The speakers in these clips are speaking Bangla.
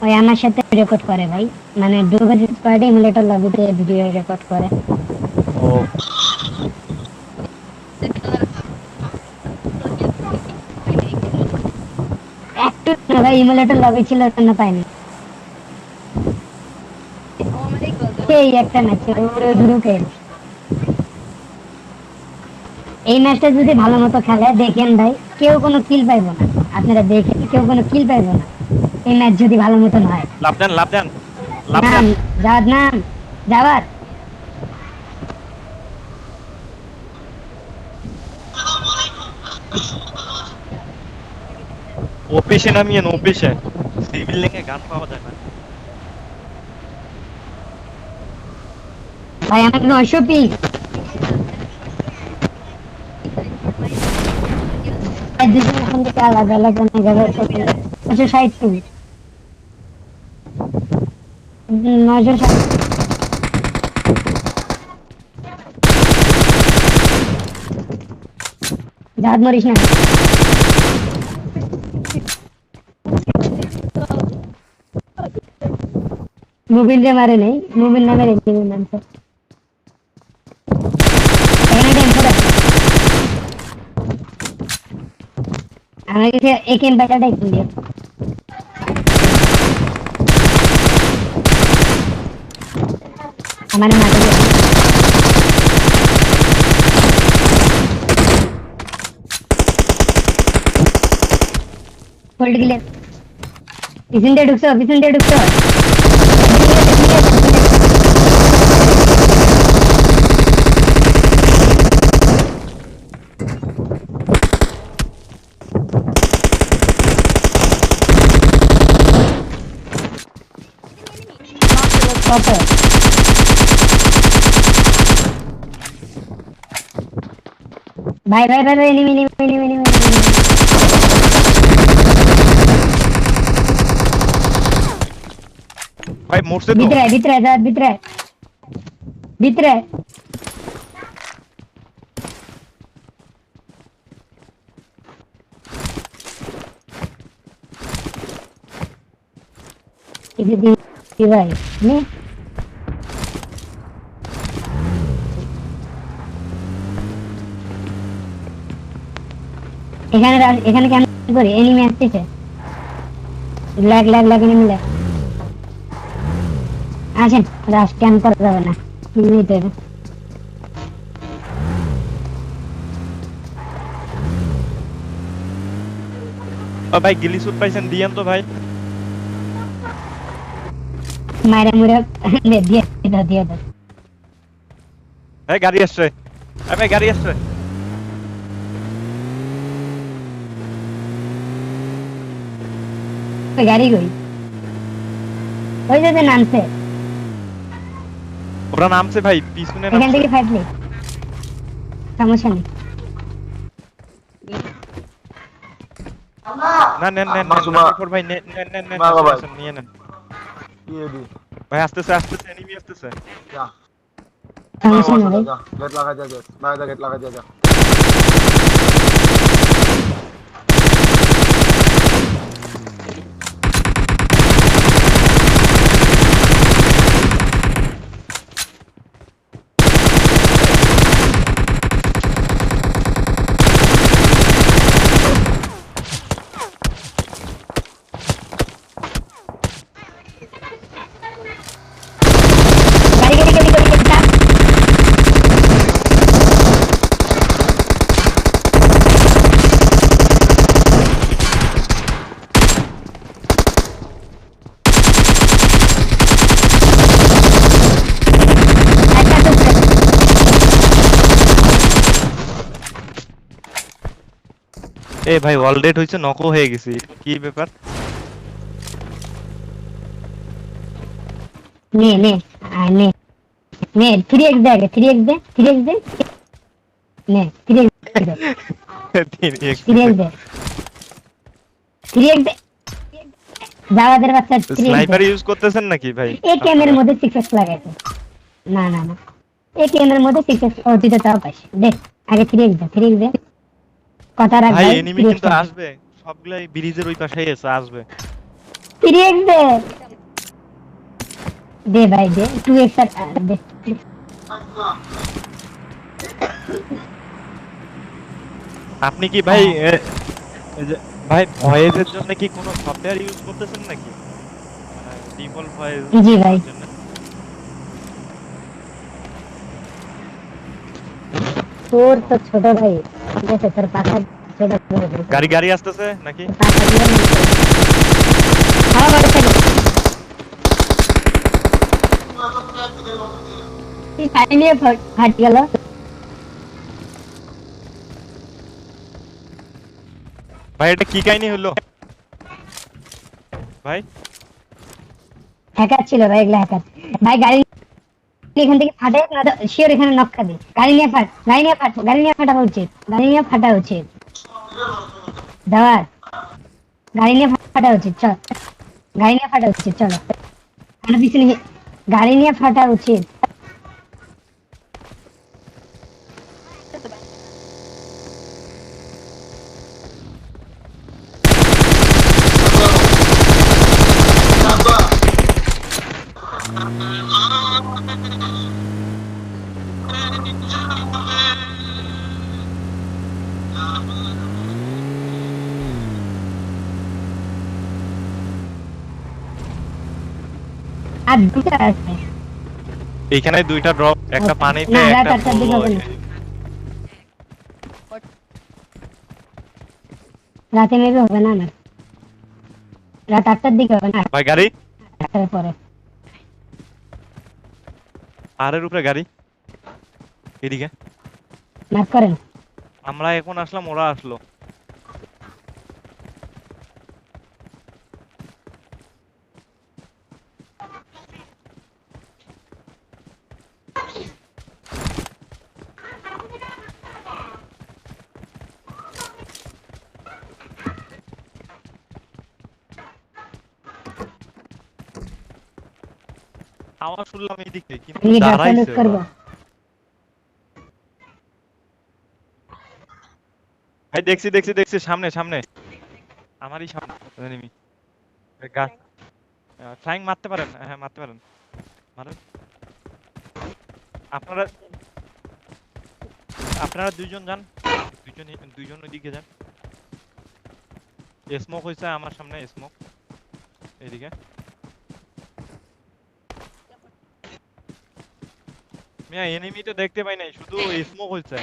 ওই আমার সাথে রেকর্ড করে ভাই, মানে ডুগো স্কোয়াড ইমুলেটর লবিতে ভিডিও রেকর্ড করে। ও একটু না ভাই, ইমুলেটর লবি ছিল জন্য পাইনি। সেই একটা ম্যাচ ওরে ঢুকে। এই ম্যাচটা যদি ভালো মতো খেলে দেখেন ভাই, কেউ কোনো কিল পাইবো না। আপনারা দেখেন কেউ কোনো কিল পাইবো না এই ম্যাচ যদি ভালো মতন হয়। লাভ দেন লাভ দেন লাভ নাম দেন। যাওয়ার নাম যাওয়ার। অফিসে নামিয়েন অফিসে, সিভিল লেগে গান পাওয়া যায় না। ভাই আমার 900 পিস। দুজন এখন থেকে আলাদা আলাদা মেগাবার 960 960। দাঁত মরিস না। মুবিন রে মারে নেই, মুবিন নামে রেখে দিলাম স্যার। এখানে টেম্পো আছে আমার কাছে, একেএম ব্যাটাটা একটু দিও। আমার মাথা দিয়ে হোল্ড গিলে পিছন দিয়ে ঢুকছো, পিছন দিয়ে ঢুকছো। কত ভাই ভাই ভাই ভাই, এনিমি এনিমি এনিমি এনিমি। ভাই মরছে তো। ভিতরে ভিতরে যা, ভিতরে ভিতরে। ఇది ভাই নে। এখানে এখানে কেন করি, এনিমি আসতেছে। Lag lag lag enemy lag. আসেন, রাশ ক্যান করা যাবে না, নিতে হবে। ও ভাই গিলি সুট পাইছেন দিয়েন তো ভাই। মায়েরা মুড়ে দিয়ে দাও দিয়ে দাও। ভাই গাড়ি আসছে, ভাই গাড়ি আসছে। ওই গাড়ি কই, ওই যে নামছে। ওরা নামছে ভাই পিছনে এখান নামছে। থেকে ফাইটলি সমস্যা নেই। না নেন নেন নেন ফোর ভাই নেন নেন নেন নেন আসেন, নিয়ে নেন ভাই। আসতেছে আসতেছে এনিমি আসতেছে। সমস্যা নেই ভাই। गेट लगा दिया गेट लगा दिया गेट लगा दिया গাড়ি গাড়ি গাড়ি গাড়ি গাড়ি চাপ। একটা টুকরে এ ভাই অলরেডি হইছে, নকও হয়ে গেছি, কি ব্যাপার? নে নে নে নে 3x দে, আগে 3x দে, 3x দে, নে 3x দে, 3x দে, 3x দে। জাওয়াদের বাচ্চা 3x দে। স্নাইপার ইউজ করতেছেন নাকি ভাই? এই ক্যামের মধ্যে 6x লাগাইছে। না না না, এই ক্যামের মধ্যে 6x। ও তুই তো তাও পাস, দে আগে 3x দে, 3x দে। কথা রাখ ভাই ভাই, এনিমি 3x কিন্তু দে। আসবে, সবগুলাই ব্রিজের ওই পাশেই আছে, আসবে। 3x দে দে ভাই দে 2x দে আপনি কি ভাই এই যে ভাই ভয়েসের জন্য কি কোনো সফটওয়্যার ইউজ করতেছেন নাকি ডিফল্ট ভয়েস জি ভাই জন্য তোর তো ছোট ভাই ঠিক আছে তোর পাখা ছোট গাড়ি গাড়ি আসতেছে নাকি পাখা দিয়ে হ্যাঁ বড় ছেলে এই গাড়ি নিয়ে ফাট গেল ভাই এটা কি কাহিনী হলো ভাই হ্যাকার ছিল ভাই এগুলা হ্যাকার ভাই গাড়ি এখান থেকে ফাটে না শিওর এখানে নক খাবে গাড়ি নিয়ে ফাটা উচিত দাওয়ার গাড়ি নিয়ে ফাটা উচিত চল গাড়ি নিয়ে ফাটা উচিত চলো আমরা পিছনে গাড়ি নিয়ে ফাটা উচিত আর দুটো আছে এইখানে দুইটা ড্রপ একটা পানিতে না, রাত একটা আটটার দিকে হবে না। রাতে মেবি হবে না না রাত 8টার দিকে হবে না ভাই গাড়ি 8টার পরে পাহাড়ের উপরে গাড়ি এদিকে মার্ক করেন আমরা এখন আসলাম ওরা আসলো আওয়াজ শুনলাম এইদিকে কিন্তু আমি ডাটা দাঁড়াইছে লুট করব ওরা। ভাই দেখছি সামনে আমারই সামনে এনিমি গাছ ফ্লাইং মারতে পারেন হ্যাঁ মারতে পারেন মারেন আপনারা আপনারা দুইজন যান দুইজন ওইদিকে যান স্মোক হইছে আমার সামনে স্মোক এদিকে মিয়া এনিমি তো দেখতে পাই নাই শুধু স্মোক হইছে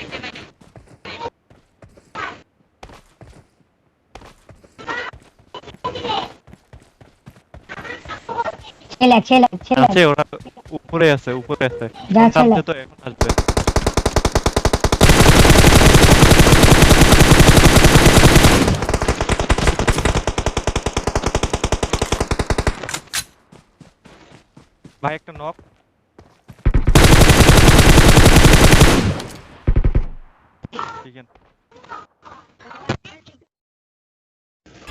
ছেলে আছে ওরা উপরে আছে যা এখন ছেলে। নামছে তো এখন আসবে ভাই একটা নক